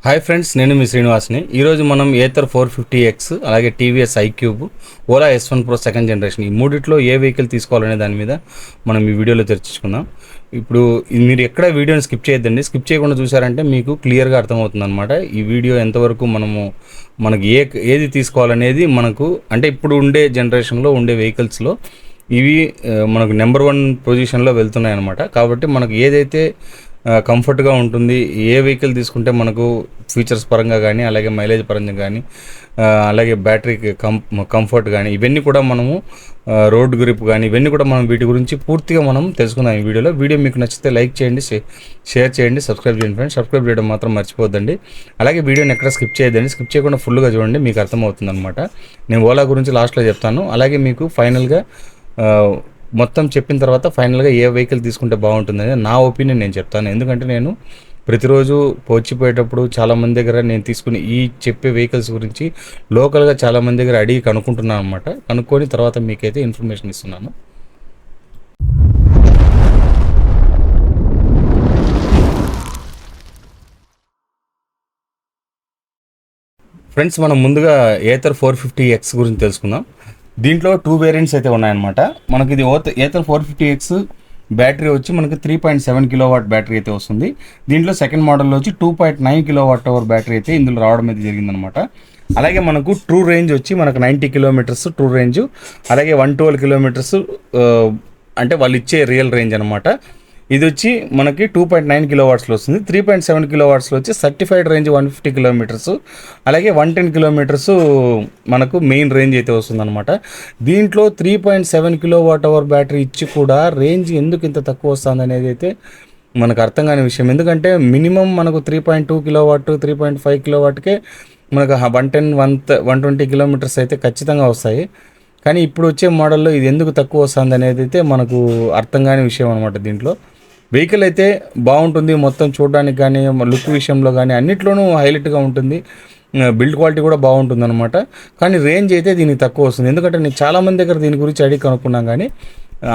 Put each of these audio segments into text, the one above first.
Hi friends, నేను మీ శ్రీనివాస్ని. ఈరోజు మనం ఏథర్ 450X అలాగే TVS iQube, Ola S1 Pro second generation ఈ మూడిట్లో ఏ వెహికల్ తీసుకోవాలనే దాని మీద మనం ఈ వీడియోలో చర్చించుకుందాం. ఇప్పుడు మీరు ఎక్కడ వీడియోని స్కిప్ చేయొద్దండి. స్కిప్ చేయకుండా చూసారంటే మీకు క్లియర్గా అర్థమవుతుంది అనమాట. ఈ వీడియో ఎంతవరకు మనకి ఏది తీసుకోవాలనేది మనకు అంటే ఇప్పుడు ఉండే జనరేషన్లో ఉండే వెహికల్స్లో ఇవి మనకు నెంబర్ 1 పొజిషన్లో వెళ్తున్నాయి అనమాట. కాబట్టి మనకు ఏదైతే కంఫర్ట్గా ఉంటుంది, ఏ వెహికల్ తీసుకుంటే మనకు ఫీచర్స్ పరంగా కానీ అలాగే మైలేజ్ పరంగా కానీ అలాగే బ్యాటరీ కంఫర్ట్ కానీ ఇవన్నీ కూడా మనము రోడ్ గ్రిప్ కానీ ఇవన్నీ కూడా మనం వీటి గురించి పూర్తిగా మనం తెలుసుకుందాం ఈ వీడియోలో. వీడియో మీకు నచ్చితే లైక్ చేయండి, షేర్ చేయండి, సబ్స్క్రైబ్ చేయండి ఫ్రెండ్స్. సబ్స్క్రైబ్ చేయడం మాత్రం మర్చిపోద్దండి. అలాగే వీడియోని ఎక్కడ స్కిప్ చేయొద్దండి. స్కిప్ చేయకుండా ఫుల్గా చూడండి, మీకు అర్థమవుతుంది అనమాట. నేను ఓలా గురించి లాస్ట్లో చెప్తాను. అలాగే మీకు ఫైనల్గా మొత్తం చెప్పిన తర్వాత ఫైనల్గా ఏ వెహికల్ తీసుకుంటే బాగుంటుందని నా ఒపీనియన్ నేను చెప్తాను. ఎందుకంటే నేను ప్రతిరోజు వచ్చిపోయేటప్పుడు చాలామంది దగ్గర నేను తీసుకుని చెప్పే వెహికల్స్ గురించి లోకల్గా చాలామంది దగ్గర అడిగి కనుక్కుంటున్నాను అనమాట. కనుక్కొని తర్వాత మీకైతే ఇన్ఫర్మేషన్ ఇస్తున్నాను. ఫ్రెండ్స్, మనం ముందుగా ఏథర్ 450X గురించి తెలుసుకుందాం. దీంట్లో 2 వేరియంట్స్ అయితే ఉన్నాయన్నమాట. మనకి ఇది ఏథర్ 450X బ్యాటరీ వచ్చి మనకి 3.7 kW బ్యాటరీ అయితే వస్తుంది. దీంట్లో సెకండ్ మోడల్లో వచ్చి 2.9 kWh బ్యాటరీ అయితే ఇందులో రావడం అయితే జరిగిందనమాట. అలాగే మనకు ట్రూ రేంజ్ వచ్చి మనకు 90 కిలోమీటర్స్ ట్రూ రేంజ్, అలాగే 112 కిలోమీటర్స్ అంటే వాళ్ళు ఇచ్చే రియల్ రేంజ్ అనమాట. ఇది వచ్చి మనకి 2.9 kW వస్తుంది. 3.7 kW వచ్చి సర్టిఫైడ్ రేంజ్ 150 కిలోమీటర్స్, అలాగే 110 కిలోమీటర్స్ మనకు మెయిన్ రేంజ్ అయితే వస్తుంది అనమాట. దీంట్లో 3.7 kWh బ్యాటరీ ఇచ్చి కూడా రేంజ్ ఎందుకు ఇంత తక్కువ వస్తుంది అనేది అయితే మనకు అర్థం కాని విషయం. ఎందుకంటే మినిమం మనకు 3.2 kW 3.5 kWకే మనకు 120 కిలోమీటర్స్ అయితే ఖచ్చితంగా వస్తాయి. కానీ ఇప్పుడు వచ్చే మోడల్లో ఇది ఎందుకు తక్కువ వస్తుంది అనేది అయితే మనకు అర్థం కాని విషయం అనమాట. దీంట్లో వెహికల్ అయితే బాగుంటుంది, మొత్తం చూడడానికి కానీ లుక్ విషయంలో కానీ అన్నిట్లోనూ హైలైట్గా ఉంటుంది. బిల్డ్ క్వాలిటీ కూడా బాగుంటుంది అనమాట. కానీ రేంజ్ అయితే దీనికి తక్కువ వస్తుంది. ఎందుకంటే నేను చాలామంది దగ్గర దీని గురించి అడిగి కనుక్కున్నాను, కానీ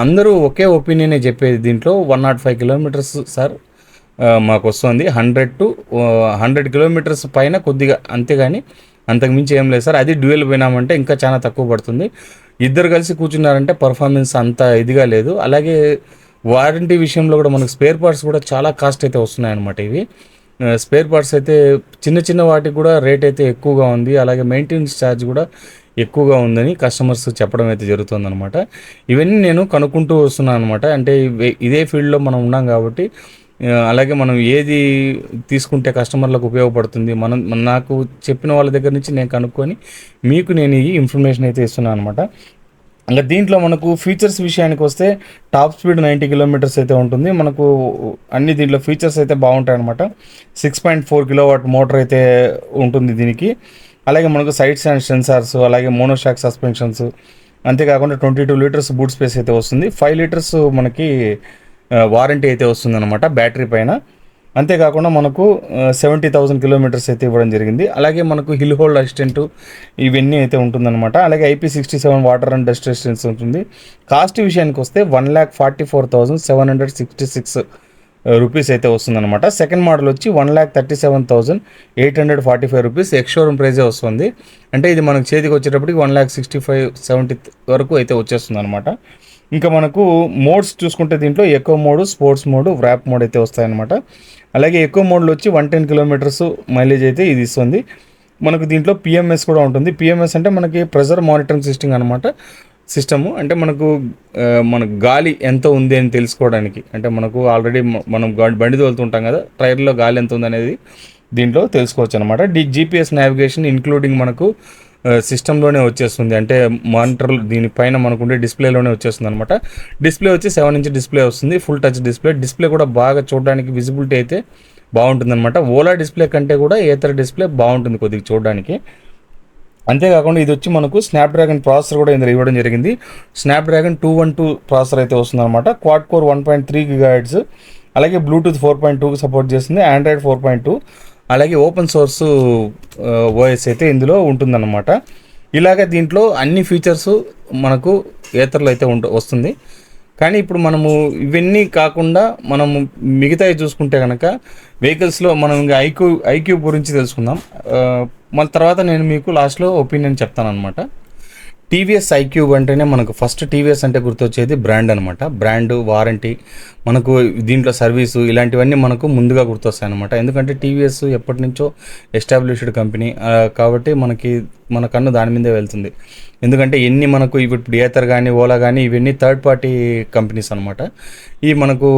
అందరూ ఒకే ఒపీనియనే చెప్పేది. దీంట్లో 105 కిలోమీటర్స్ సార్ మాకు వస్తుంది, 100 కిలోమీటర్స్ పైన కొద్దిగా అంతేగాని అంతకుమించి ఏం లేదు సార్. అది డ్యూయల్ పోయినామంటే ఇంకా చాలా తక్కువ పడుతుంది. ఇద్దరు కలిసి కూర్చున్నారంటే పర్ఫార్మెన్స్ అంత ఇదిగా లేదు. అలాగే వారంటీ విషయంలో కూడా మనకు స్పేర్ పార్ట్స్ కూడా చాలా కాస్ట్ అయితే వస్తున్నాయి అనమాట. ఇవి స్పేర్ పార్ట్స్ అయితే చిన్న వాటికి కూడా రేట్ అయితే ఎక్కువగా ఉంది. అలాగే మెయింటెనెన్స్ ఛార్జ్ కూడా ఎక్కువగా ఉందని కస్టమర్స్ చెప్పడం అయితే జరుగుతుందన్నమాట. ఇవన్నీ నేను కనుక్కుంటూ వస్తున్నాను అనమాట. అంటే ఇదే ఫీల్డ్లో మనం ఉన్నాం కాబట్టి అలాగే మనం ఏది తీసుకుంటే కస్టమర్లకు ఉపయోగపడుతుంది నాకు చెప్పిన వాళ్ళ దగ్గర నుంచి నేను కనుక్కొని మీకు నేను ఈ ఇన్ఫర్మేషన్ అయితే ఇస్తున్నాను అనమాట. ఇంకా దీంట్లో మనకు ఫీచర్స్ విషయానికి వస్తే టాప్ స్పీడ్ 90 కిలోమీటర్స్ అయితే ఉంటుంది. మనకు అన్ని దీంట్లో ఫీచర్స్ అయితే బాగుంటాయి అనమాట. 6.4 kW మోటార్ అయితే ఉంటుంది దీనికి. అలాగే మనకు సైడ్ స్టాండ్ సెన్సార్స్, అలాగే మోనోషాక్ సస్పెన్షన్స్, అంతేకాకుండా 22 లీటర్స్ బూట్ స్పేస్ అయితే వస్తుంది. 5 లీటర్స్ మనకి వారంటీ అయితే వస్తుందన్నమాట బ్యాటరీ పైన. అంతేకాకుండా మనకు 70,000 కిలోమీటర్స్ అయితే ఇవ్వడం జరిగింది. అలాగే మనకు హిల్ హోల్డ్ అసిస్టెంట్ ఇవన్నీ అయితే ఉంటుందన్నమాట. అలాగే IP67 water and dust resistance ఉంటుంది. కాస్ట్ విషయానికి వస్తే 1,44,766 రూపీస్ అయితే వస్తుందన్నమాట. సెకండ్ మోడల్ వచ్చి 1,37,845 రూపీస్ ఎక్స్-షోరూమ్ ప్రైజే వస్తుంది. అంటే ఇది మనకు చేతికి వచ్చేటప్పటికి 1,65,70 వరకు అయితే వచ్చేస్తుంది అనమాట. ఇంకా మనకు మోడ్స్ చూసుకుంటే దీంట్లో echo mode, sports mode, wrap mode అయితే వస్తాయన్నమాట. అలాగే ఎకో మోడ్లో వచ్చి 110 కిలోమీటర్స్ మైలేజ్ అయితే ఇది ఇస్తుంది. మనకు దీంట్లో PMS కూడా ఉంటుంది. PMS అంటే మనకి ప్రెజర్ మానిటరింగ్ సిస్టమ్ అనమాట. సిస్టము అంటే మనకు గాలి ఎంత ఉంది అని తెలుసుకోవడానికి, అంటే మనకు ఆల్రెడీ మనం బండి తోలుతుంటాం కదా, టైర్లో గాలి ఎంత ఉంది అనేది దీంట్లో తెలుసుకోవచ్చు అనమాట. GPS నావిగేషన్ ఇంక్లూడింగ్ మనకు సిస్టంలోనే వచ్చేస్తుంది. అంటే మానిటర్ దీనిపైన మనకుండే డిస్ప్లేలోనే వచ్చేస్తుంది అనమాట. డిస్ప్లే వచ్చి 7 ఇంచ్ డిస్ప్లే వస్తుంది, ఫుల్ టచ్ డిస్ప్లే. డిస్ప్లే కూడా బాగా చూడడానికి విజిబిలిటీ అయితే బాగుంటుంది అనమాట. ఓలా డిస్ప్లే కంటే కూడా ఏథర్ డిస్ప్లే బాగుంటుంది కొద్దిగా చూడడానికి. అంతేకాకుండా ఇది వచ్చి మనకు స్నాప్డ్రాగన్ ప్రాసెసర్ కూడా ఇందులో ఇవ్వడం జరిగింది. స్నాప్డ్రాగన్ 212 ప్రాసెసర్ అయితే వస్తుంది అనమాట. క్వాడ్ కోర్ 1.3 GHz, అలాగే బ్లూటూత్ 4.2కి సపోర్ట్ చేస్తుంది, ఆండ్రాయిడ్ 4.2, అలాగే ఓపెన్ సోర్స్ OS అయితే ఇందులో ఉంటుందన్నమాట. ఇలాగ దీంట్లో అన్ని ఫీచర్స్ మనకు ఏథర్లో అయితే వస్తుంది. కానీ ఇప్పుడు మనము ఇవన్నీ కాకుండా మనము మిగతావి చూసుకుంటే కనుక వెహికల్స్లో మనం ఇంకా ఐక్యూ గురించి తెలుసుకుందాం. మళ్ళీ తర్వాత నేను మీకు లాస్ట్లో ఒపీనియన్ చెప్తాను అనమాట. టీవీఎస్ ఐక్యూబ్ అంటేనే మనకు ఫస్ట్ టీవీఎస్ అంటే గుర్తొచ్చేది బ్రాండ్ అనమాట. బ్రాండ్, వారంటీ, మనకు దీంట్లో సర్వీసు ఇలాంటివన్నీ మనకు ముందుగా గుర్తొస్తాయి అనమాట. ఎందుకంటే టీవీఎస్ ఎప్పటి నుంచో ఎస్టాబ్లిష్డ్ కంపెనీ కాబట్టి మన కన్ను దాని మీదే వెళ్తుంది. ఎందుకంటే మనకు ఇప్పుడు ఏతర్ కానీ ఓలా కానీ ఇవన్నీ థర్డ్ పార్టీ కంపెనీస్ అనమాట. ఈ మనకు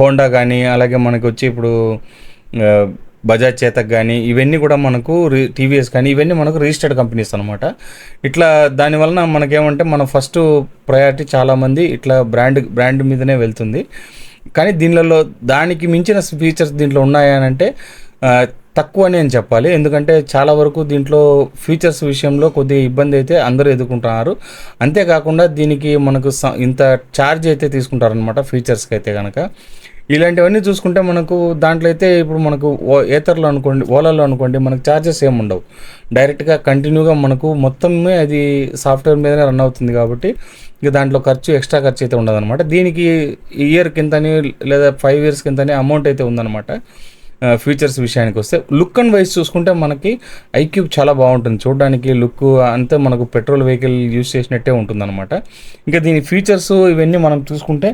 హోండా కానీ అలాగే మనకు వచ్చి ఇప్పుడు బజాజ్ చేతక్ కానీ ఇవన్నీ కూడా మనకు టీవీఎస్ కానీ ఇవన్నీ మనకు రిజిస్టర్డ్ కంపెనీస్ అనమాట. ఇట్లా దానివలన మనకేమంటే మన ఫస్ట్ ప్రయారిటీ చాలామంది ఇట్లా బ్రాండ్ మీదనే వెళ్తుంది. కానీ దీనిలో దానికి మించిన ఫీచర్స్ దీంట్లో ఉన్నాయనంటే తక్కువ అని నేను చెప్పాలి. ఎందుకంటే చాలా వరకు దీంట్లో ఫీచర్స్ విషయంలో కొద్దిగా ఇబ్బంది అయితే అందరూ ఎదుర్కొంటున్నారు. అంతేకాకుండా దీనికి మనకు ఇంత ఛార్జ్ అయితే తీసుకుంటారనమాట ఫీచర్స్కి అయితే కనుక. ఇలాంటివన్నీ చూసుకుంటే మనకు దాంట్లో అయితే ఇప్పుడు మనకు ఏతర్లో అనుకోండి, ఓలాలో అనుకోండి, మనకు ఛార్జెస్ ఏమి ఉండవు. డైరెక్ట్గా కంటిన్యూగా మనకు మొత్తమే అది సాఫ్ట్వేర్ మీదనే రన్ అవుతుంది కాబట్టి ఇక దాంట్లో ఎక్స్ట్రా ఖర్చు అయితే ఉండదన్నమాట. దీనికి ఇయర్ కింతని లేదా 5 years కింతని అమౌంట్ అయితే ఉందన్నమాట. ఫీచర్స్ విషయానికి వస్తే లుక్ అండ్ వైజ్ చూసుకుంటే మనకి ఐక్యూబ్ చాలా బాగుంటుంది చూడడానికి. లుక్ అంతే మనకు పెట్రోల్ వెహికల్ యూజ్ చేసినట్టే ఉంటుందన్నమాట. ఇంకా దీని ఫీచర్స్ ఇవన్నీ మనం చూసుకుంటే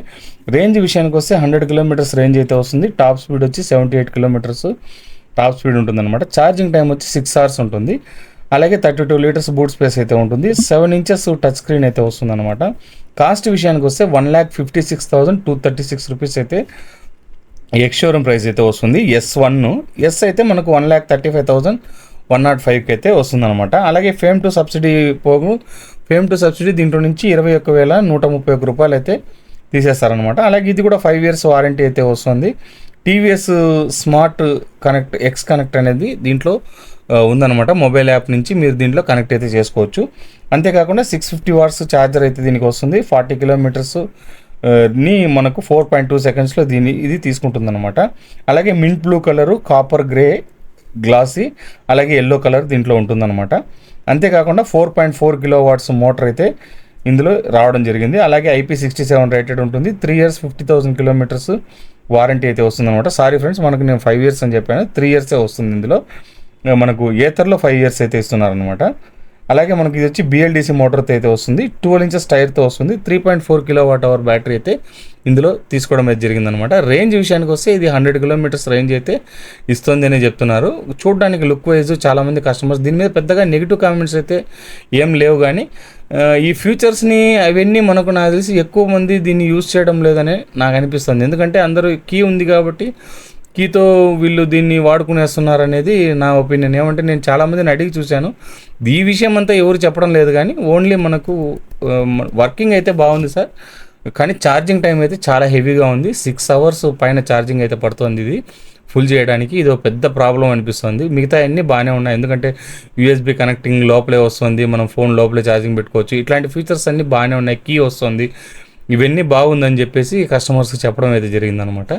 రేంజ్ విషయానికి వస్తే 100 kilometers రేంజ్ అయితే వస్తుంది. టాప్ స్పీడ్ వచ్చి 78 kilometers టాప్ స్పీడ్ ఉంటుందన్నమాట. ఛార్జింగ్ టైం వచ్చి 6 hours ఉంటుంది. అలాగే 32 liters బూట్ స్పేస్ అయితే ఉంటుంది. 7 inches టచ్ స్క్రీన్ అయితే వస్తుందన్నమాట. కాస్ట్ విషయానికి వస్తే 1,56,236 రూపీస్ అయితే ఎక్స్ షోరూమ్ ప్రైస్ అయితే వస్తుంది. ఎస్ అయితే మనకు 1,35,105 అయితే వస్తుందన్నమాట. అలాగే ఫేమ్ టు సబ్సిడీ దీంట్లో నుంచి 21,131 రూపాయలు అయితే తీసేస్తారనమాట. అలాగే ఇది కూడా 5 years వారంటీ అయితే వస్తుంది. టీవీఎస్ స్మార్ట్ కనెక్ట్ అనేది దీంట్లో ఉందన్నమాట. మొబైల్ యాప్ నుంచి మీరు దీంట్లో కనెక్ట్ అయితే చేసుకోవచ్చు. అంతేకాకుండా 650 watts ఛార్జర్ అయితే దీనికి వస్తుంది. 40 kilometers ని మనకు 4.2 secondsలో ఇది తీసుకుంటుందన్నమాట. అలాగే mint blue colour, copper grey, glossy, అలాగే ఎల్లో కలర్ దీంట్లో ఉంటుందన్నమాట. అంతేకాకుండా 4.4 kilowatts మోటార్ అయితే ఇందులో రావడం జరిగింది. అలాగే IP67 రేటెడ్ ఉంటుంది. 3 years 50,000 kilometers వారంటీ అయితే వస్తుందన్నమాట. సారీ ఫ్రెండ్స్, మనకు నేను 5 years అని చెప్పాను, 3 years వస్తుంది. ఇందులో మనకు ఏతర్లో 5 years అయితే ఇస్తున్నారనమాట. అలాగే మనకి ఇది వచ్చి BLDC మోటార్తో అయితే వస్తుంది. 12 inches టైర్తో వస్తుంది. 3.4 kilowatt-hour బ్యాటరీ అయితే ఇందులో తీసుకోవడం అయితే జరిగిందనమాట. రేంజ్ విషయానికి వస్తే ఇది 100 kilometers రేంజ్ అయితే ఇస్తుంది అని చెప్తున్నారు. చూడడానికి లుక్ వైజ్ చాలామంది కస్టమర్స్ దీని మీద పెద్దగా నెగిటివ్ కామెంట్స్ అయితే ఏం లేవు. కానీ ఈ ఫ్యూచర్స్ని అవన్నీ నాకు తెలిసి ఎక్కువ మంది దీన్ని యూజ్ చేయడం లేదని నాకు అనిపిస్తుంది. ఎందుకంటే అందరూ కీ ఉంది కాబట్టి కీతో వీళ్ళు దీన్ని వాడుకునేస్తున్నారు అనేది నా ఒపీనియన్. ఏమంటే నేను చాలామందిని అడిగి చూశాను, ఈ విషయం అంతా ఎవరు చెప్పడం లేదు. కానీ ఓన్లీ మనకు వర్కింగ్ అయితే బాగుంది సార్, కానీ ఛార్జింగ్ టైం అయితే చాలా హెవీగా ఉంది. 6 hours పైన ఛార్జింగ్ అయితే పడుతుంది ఇది ఫుల్ చేయడానికి. ఇది ఒక పెద్ద ప్రాబ్లం అనిపిస్తుంది. మిగతా అన్నీ బాగానే ఉన్నాయి, ఎందుకంటే USB కనెక్టింగ్ లోపలే వస్తుంది, మనం ఫోన్ లోపలే ఛార్జింగ్ పెట్టుకోవచ్చు. ఇట్లాంటి ఫీచర్స్ అన్నీ బాగానే ఉన్నాయి, కీ వస్తుంది, ఇవన్నీ బాగుందని చెప్పేసి కస్టమర్స్కి చెప్పడం అయితే జరిగిందనమాట.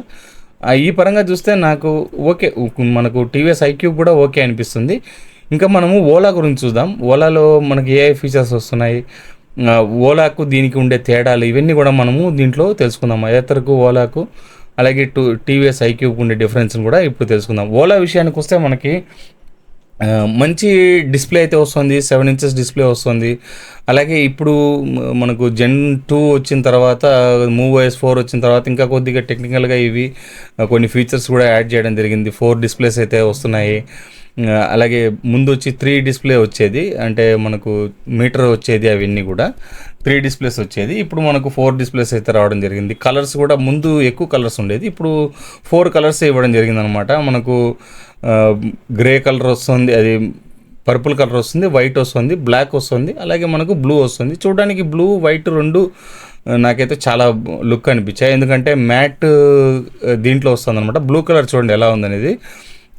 ఈ పరంగా చూస్తే నాకు ఓకే, మనకు టీవీఎస్ ఐక్యూబ్ కూడా ఓకే అనిపిస్తుంది. ఇంకా మనము ఓలా గురించి చూద్దాం. ఓలాలో మనకి ఏ ఫీచర్స్ వస్తున్నాయి, ఓలాకు దీనికి ఉండే తేడాలు, ఇవన్నీ కూడా మనము దీంట్లో తెలుసుకుందాం. ఏతర్కు ఓలాకు అలాగే టీవీఎస్ ఐక్యూబ్కి ఉండే డిఫరెన్స్ని కూడా ఇప్పుడు తెలుసుకుందాం. ఓలా విషయానికి వస్తే మనకి మంచి డిస్ప్లే అయితే వస్తుంది, 7 inches డిస్ప్లే వస్తుంది. అలాగే ఇప్పుడు మనకు Gen 2 వచ్చిన తర్వాత, MoveOS 4 వచ్చిన తర్వాత ఇంకా కొద్దిగా టెక్నికల్గా ఇవి కొన్ని ఫీచర్స్ కూడా యాడ్ చేయడం జరిగింది. 4 displays అయితే వస్తున్నాయి. అలాగే ముందు వచ్చి 3 display వచ్చేది, అంటే మనకు మీటర్ వచ్చేది, అవన్నీ కూడా 3 displays వచ్చేది. ఇప్పుడు మనకు 4 displays అయితే రావడం జరిగింది. కలర్స్ కూడా ముందు ఎక్కువ కలర్స్ ఉండేది, ఇప్పుడు 4 colors ఇవ్వడం జరిగింది అనమాట. మనకు గ్రే కలర్ వస్తుంది, అది పర్పుల్ కలర్ వస్తుంది, వైట్ వస్తుంది, బ్లాక్ వస్తుంది, అలాగే మనకు బ్లూ వస్తుంది. చూడడానికి బ్లూ వైట్ రెండు నాకైతే చాలా లుక్ అనిపించాయి, ఎందుకంటే మ్యాట్ దీంట్లో వస్తుంది అనమాట. బ్లూ కలర్ చూడండి ఎలా ఉందనేది,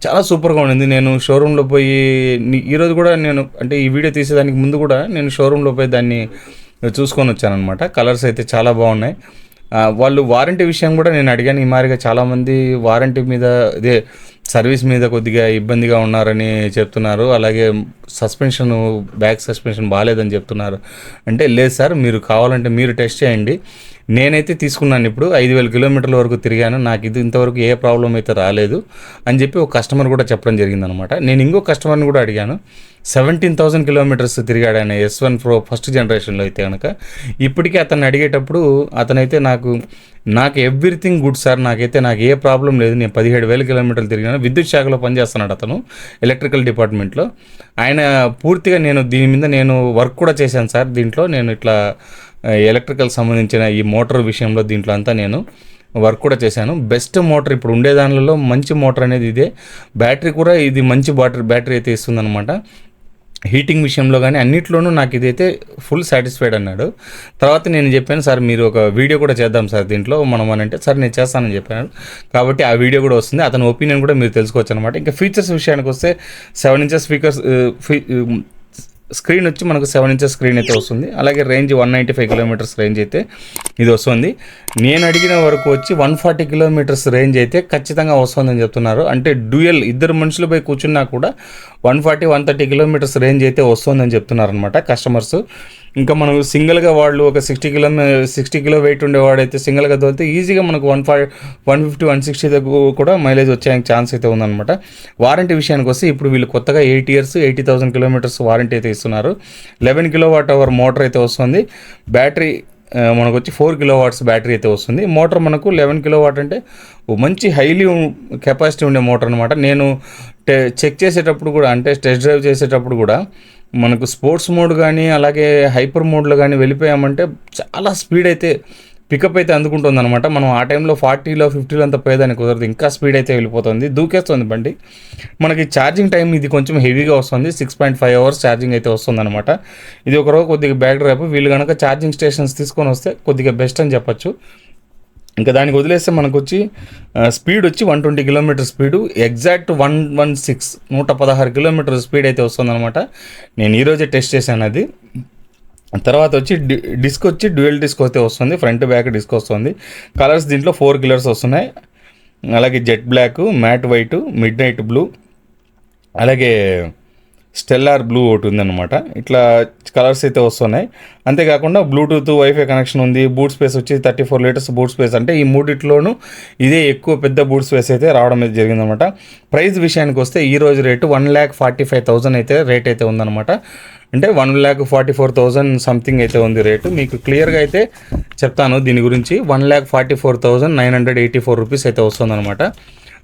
చాలా సూపర్గా ఉండింది. నేను షోరూంలో పోయి ఈరోజు కూడా అంటే ఈ వీడియో తీసేదానికి ముందు కూడా నేను షోరూంలో పోయి దాన్ని చూసుకొని వచ్చానమాట. కలర్స్ అయితే చాలా బాగున్నాయి. వాళ్ళు వారంటీ విషయం కూడా నేను అడిగాను. ఈ మాదిరిగా చాలామంది వారంటీ మీద, ఇదే సర్వీస్ మీద కొద్దిగా ఇబ్బందిగా ఉన్నారని చెప్తున్నారు. అలాగే బ్యాక్ సస్పెన్షన్ బాగాలేదని చెప్తున్నారు. అంటే లేదు సార్, మీరు కావాలంటే మీరు టెస్ట్ చేయండి, నేనైతే తీసుకున్నాను ఇప్పుడు 5,000 కిలోమీటర్ల వరకు తిరిగాను, నాకు ఇది ఇంతవరకు ఏ ప్రాబ్లం అయితే రాలేదు అని చెప్పి ఒక కస్టమర్ కూడా చెప్పడం జరిగిందనమాట. నేను ఇంకో కస్టమర్ని కూడా అడిగాను, 17,000 కిలోమీటర్స్ తిరిగాడు ఆయన S1 Pro ఫస్ట్ జనరేషన్లో అయితే కనుక. ఇప్పటికీ అతన్ని అడిగేటప్పుడు అతనైతే నాకు ఎవ్రీథింగ్ గుడ్ సార్, నాకు ఏ ప్రాబ్లం లేదు, నేను 17,000 కిలోమీటర్లు తిరిగాను. విద్యుత్ శాఖలో పనిచేస్తున్నాడు అతను, ఎలక్ట్రికల్ డిపార్ట్మెంట్లో. ఆయన పూర్తిగా దీని మీద నేను వర్క్ కూడా చేశాను సార్, దీంట్లో నేను ఇట్లా ఎలక్ట్రికల్ సంబంధించిన ఈ మోటార్ విషయంలో దీంట్లో అంతా నేను వర్క్ కూడా చేశాను. బెస్ట్ మోటార్ ఇప్పుడు ఉండే దానిలో మంచి మోటార్ అనేది ఇదే. బ్యాటరీ కూడా ఇది మంచి బ్యాటరీ అయితే ఇస్తుందన్నమాట. హీటింగ్ విషయంలో కానీ అన్నిట్లోనూ నాకు ఇదైతే ఫుల్ సాటిస్ఫైడ్ అన్నాడు. తర్వాత నేను చెప్పాను, సార్ మీరు ఒక వీడియో కూడా చేద్దాం సార్ దీంట్లో మనం అని అంటే, సార్ నేను చేస్తానని చెప్పాను. కాబట్టి ఆ వీడియో కూడా వస్తుంది, అతని ఒపీనియన్ కూడా మీరు తెలుసుకోవచ్చు అనమాట. ఇంకా ఫీచర్స్ విషయానికి వస్తే 7 ఇంచెస్ స్పీకర్స్, స్క్రీన్ వచ్చి మనకు 7 ఇంచెస్ స్క్రీన్ అయితే వస్తుంది. అలాగే రేంజ్ 195 కిలోమీటర్స్ రేంజ్ అయితే ఇది వస్తుంది. నేను అడిగిన వరకు వచ్చి 140 కిలోమీటర్స్ రేంజ్ అయితే ఖచ్చితంగా వస్తుందని చెప్తున్నారు. అంటే డ్యూయల్ ఇద్దరు మనుషులపై కూర్చున్నా కూడా 140-130 కిలోమీటర్స్ రేంజ్ అయితే వస్తుందని చెప్తున్నారు అనమాట కస్టమర్స్. ఇంకా మనం సింగిల్గా వాళ్ళు ఒక 60 కిలో వెయిట్ ఉండేవాడైతే సింగిల్గా తోలితే ఈజీగా మనకు 150-160 దగ్గర కూడా మైలేజ్ వచ్చే ఛాన్స్ అయితే ఉందన్నమాట. వారంటీ విషయానికి వస్తే ఇప్పుడు వీళ్ళు కొత్తగా 8 years 80,000 కిలోమీటర్స్ వారంటీ అయితే ఇస్తున్నారు. 11 kWh మోటార్ అయితే వస్తుంది. బ్యాటరీ మనకు వచ్చి 4 kW బ్యాటరీ అయితే వస్తుంది. మోటార్ మనకు 11 kW అంటే మంచి హైలీ కెపాసిటీ ఉండే మోటార్ అనమాట. నేను చెక్ చేసేటప్పుడు కూడా, అంటే టెస్ట్ డ్రైవ్ చేసేటప్పుడు కూడా మనకు స్పోర్ట్స్ మోడ్ కానీ అలాగే హైపర్ మోడ్లో కానీ వెళ్ళిపోయామంటే చాలా స్పీడ్ అయితే పికప్ అయితే అందుకుంటుంది అనమాట. మనం ఆ టైంలో 40లో 50లో అంత పోయేదానికి కుదరదు, ఇంకా స్పీడ్ అయితే వెళ్ళిపోతుంది, దూకేస్తుంది బండి. మనకి ఛార్జింగ్ టైం ఇది కొంచెం హెవీగా వస్తుంది, 6.5 hours ఛార్జింగ్ అయితే వస్తుంది అనమాట. ఇది ఒకరోజు కొద్దిగా బ్యాక్ డ్రైవ్, వీళ్ళు కనుక ఛార్జింగ్ స్టేషన్స్ తీసుకొని వస్తే కొద్దిగా బెస్ట్ అని చెప్పచ్చు. ఇంకా దానికి వదిలేస్తే మనకు వచ్చి స్పీడ్ వచ్చి 120 kilometre speed, exact 116 kilometre speed అయితే వస్తుందన్నమాట. నేను ఈరోజే టెస్ట్ చేశాను అది. తర్వాత వచ్చి డిస్క్ వచ్చి డ్యూయల్ డిస్క్ అయితే వస్తుంది, ఫ్రంట్ బ్యాక్ డిస్క్ వస్తుంది. కలర్స్ దీంట్లో 4 కలర్స్ వస్తున్నాయి. అలాగే jet black, matte white, midnight blue, అలాగే స్టెల్లార్ బ్లూ ఒకటి ఉందన్నమాట. ఇట్లా కలర్స్ అయితే వస్తున్నాయి. అంతేకాకుండా బ్లూటూత్, వైఫై కనెక్షన్ ఉంది. బూట్ స్పేస్ వచ్చి 34 లీటర్స్ బూట్ స్పేస్, అంటే ఈ మూడిట్లోనూ ఇదే ఎక్కువ పెద్ద బూట్ స్పేస్ అయితే రావడం అయితే జరిగిందనమాట. ప్రైస్ విషయానికి వస్తే ఈ రోజు రేటు 1,45,000 అయితే రేట్ అయితే ఉందన్నమాట. అంటే 1,44,000 సంథింగ్ అయితే ఉంది రేటు. మీకు క్లియర్గా అయితే చెప్తాను దీని గురించి. 1,44,984 రూపీస్ అయితే వస్తుందన్నమాట.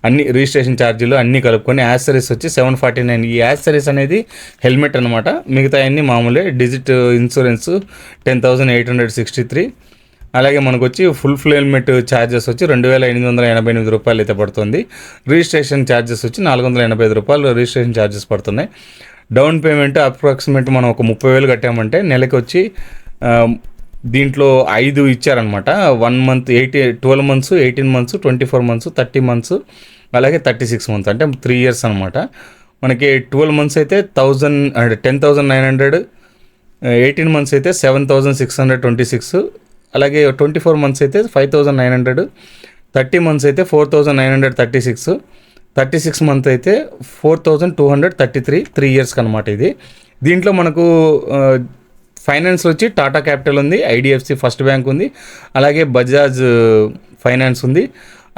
అన్ని రిజిస్ట్రేషన్ ఛార్జీలు అన్నీ కలుపుకొని. యాక్సరీస్ వచ్చి 749. ఈ యాక్సరీస్ అనేది హెల్మెట్ అనమాట, మిగతా అన్నీ మామూలే. Digit insurance 10,863. అలాగే మనకు వచ్చి ఫుల్ హెల్మెట్ ఛార్జెస్ వచ్చి 2,888 రూపాయలు అయితే పడుతుంది. రిజిస్ట్రేషన్ ఛార్జెస్ వచ్చి 485 రూపాయలు రిజిస్ట్రేషన్ ఛార్జెస్ పడుతున్నాయి. డౌన్ పేమెంట్ అప్రాక్సిమేట్ మనం ఒక 30,000 కట్టామంటే నెలకి వచ్చి దీంట్లో 5 ఇచ్చారనమాట. 1 month, 12 months, 18 months, 24 months, 30 months, అలాగే 36 months, అంటే 3 years అనమాట. మనకి 12 months అయితే 10,900, 18 months అయితే 7,626, అలాగే 24 months అయితే 5,900, 30 months అయితే 4,936, 36 months అయితే 4,233, 3 years అనమాట ఇది. దీంట్లో మనకు ఫైనాన్స్ వచ్చి టాటా క్యాపిటల్ ఉంది, ఐడిఎఫ్సి ఫస్ట్ బ్యాంక్ ఉంది, అలాగే బజాజ్ ఫైనాన్స్ ఉంది,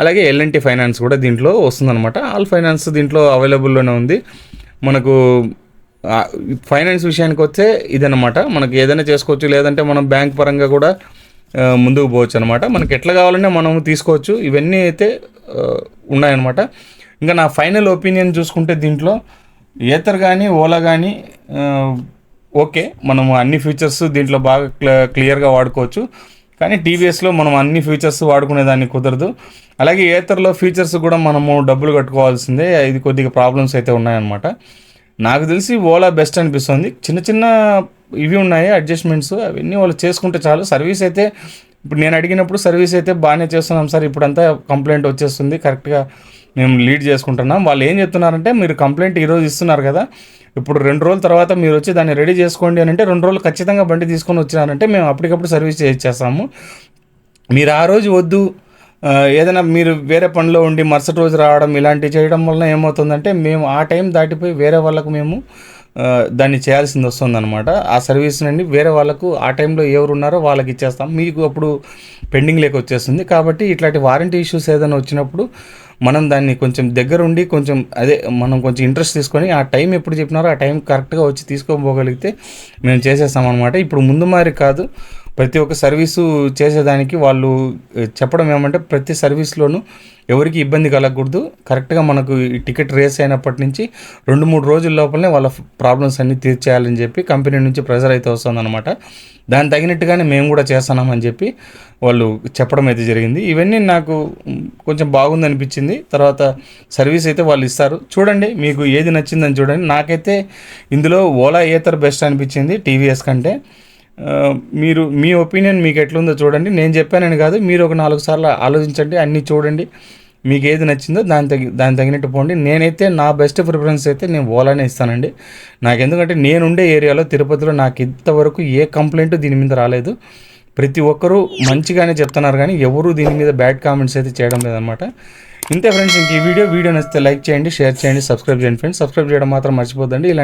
అలాగే L&T ఫైనాన్స్ కూడా దీంట్లో వస్తుందన్నమాట. ఆల్ ఫైనాన్స్ దీంట్లో అవైలబుల్లోనే ఉంది. మనకు ఫైనాన్స్ విషయానికి వస్తే ఇదన్నమాట. మనకి ఏదైనా చేసుకోవచ్చు, లేదంటే మనం బ్యాంక్ పరంగా కూడా ముందుకు పోవచ్చు అనమాట. మనకి ఎట్లా కావాలన్నా మనం తీసుకోవచ్చు. ఇవన్నీ అయితే ఉన్నాయన్నమాట. ఇంకా నా ఫైనల్ ఒపీనియన్ చూసుకుంటే దీంట్లో ఏతర్ కానీ ఓలా కానీ ఓకే, మనము అన్ని ఫీచర్స్ దీంట్లో బాగా క్లియర్గా వాడుకోవచ్చు. కానీ టీవీఎస్లో మనం అన్ని ఫీచర్స్ వాడుకునేదాన్ని కుదరదు. అలాగే ఏతర్లో ఫీచర్స్ కూడా మనము డబ్బులు కట్టుకోవాల్సిందే. ఇది కొద్దిగా ప్రాబ్లమ్స్ అయితే ఉన్నాయన్నమాట. నాకు తెలిసి ఓలా బెస్ట్ అనిపిస్తుంది. చిన్న చిన్న ఇవి ఉన్నాయి అడ్జస్ట్మెంట్స్, అవన్నీ వాళ్ళు చేసుకుంటే చాలు. సర్వీస్ అయితే ఇప్పుడు నేను అడిగినప్పుడు సర్వీస్ అయితే బాగానే చేస్తున్నాం సార్, ఇప్పుడంతా కంప్లైంట్ వచ్చేస్తుంది, కరెక్ట్గా మేము లీడ్ చేసుకుంటున్నాం. వాళ్ళు ఏం చెప్తున్నారంటే, మీరు కంప్లైంట్ ఈరోజు ఇస్తున్నారు కదా, ఇప్పుడు 2 రోజుల తర్వాత మీరు వచ్చి దాన్ని రెడీ చేసుకోండి అని అంటే 2 రోజులు ఖచ్చితంగా బండి తీసుకొని వచ్చినారంటే మేము అప్పటికప్పుడు సర్వీస్ చేసేస్తాము. మీరు ఆ రోజు వద్దు, ఏదైనా మీరు వేరే పనిలో ఉండి మరుసటి రోజు రావడం ఇలాంటివి చేయడం వల్ల ఏమవుతుందంటే మేము ఆ టైం దాటిపోయి వేరే వాళ్ళకు మేము దాన్ని చేయాల్సింది వస్తుందన్నమాట. ఆ సర్వీస్ నుండి వేరే వాళ్ళకు ఆ టైంలో ఎవరు ఉన్నారో వాళ్ళకి ఇచ్చేస్తాం, మీకు అప్పుడు పెండింగ్ లేక వచ్చేస్తుంది. కాబట్టి ఇట్లాంటి వారంటీ ఇష్యూస్ ఏదైనా వచ్చినప్పుడు మనం దాన్ని కొంచెం దగ్గరుండి కొంచెం మనం కొంచెం ఇంట్రెస్ట్ తీసుకొని ఆ టైం ఎప్పుడు చెప్పినారో ఆ టైం కరెక్ట్గా వచ్చి తీసుకోపోగలిగితే మేము చేసేస్తాం అనమాట. ఇప్పుడు ముందు మారి కాదు, ప్రతి ఒక్క సర్వీసు చేసేదానికి వాళ్ళు చెప్పడం ఏమంటే ప్రతి సర్వీస్లోనూ ఎవరికి ఇబ్బంది కలగకూడదు, కరెక్ట్గా మనకు ఈ టికెట్ రేస్ అయినప్పటి నుంచి 2-3 రోజుల లోపలనే వాళ్ళ ప్రాబ్లమ్స్ అన్నీ తీర్చేయాలని చెప్పి కంపెనీ నుంచి ప్రెజర్ అయితే వస్తుందన్నమాట. దానికి తగినట్టుగానే మేము కూడా చేస్తున్నామని చెప్పి వాళ్ళు చెప్పడం అయితే జరిగింది. ఇవన్నీ నాకు కొంచెం బాగుంది అనిపించింది. తర్వాత సర్వీస్ అయితే వాళ్ళు ఇస్తారు. చూడండి మీకు ఏది నచ్చిందని చూడండి. నాకైతే ఇందులో ఓలా ఏథర్ బెస్ట్ అనిపించింది టీవీఎస్ కంటే. మీరు మీ ఒపీనియన్ మీకు ఎట్లుందో చూడండి. నేను చెప్పానని కాదు, మీరు ఒక 4 సార్లు ఆలోచించండి, అన్నీ చూడండి, మీకు ఏది నచ్చిందో దాని తగినట్టు పోండి. నేనైతే నా బెస్ట్ ప్రిఫరెన్స్ అయితే నేను ఓలానే ఇస్తానండి. నాకు ఎందుకంటే నేనుండే ఏరియాలో తిరుపతిలో నాకు ఇంతవరకు ఏ కంప్లైంట్ దీని మీద రాలేదు. ప్రతి ఒక్కరూ మంచిగానే చెప్తున్నారు, కానీ ఎవరు దీని మీద బ్యాడ్ కామెంట్స్ అయితే చేయడం లేదనమాట. ఇంతే ఫ్రెండ్స్, ఇంక ఈ వీడియో నచ్చితే లైక్ చేయండి, షేర్ చేయండి, సబ్స్క్రైబ్ చేయండి ఫ్రెండ్స్. సబ్స్క్రైబ్ చేయడం మాత్రం మర్చిపోద్దండి. ఇలాంటి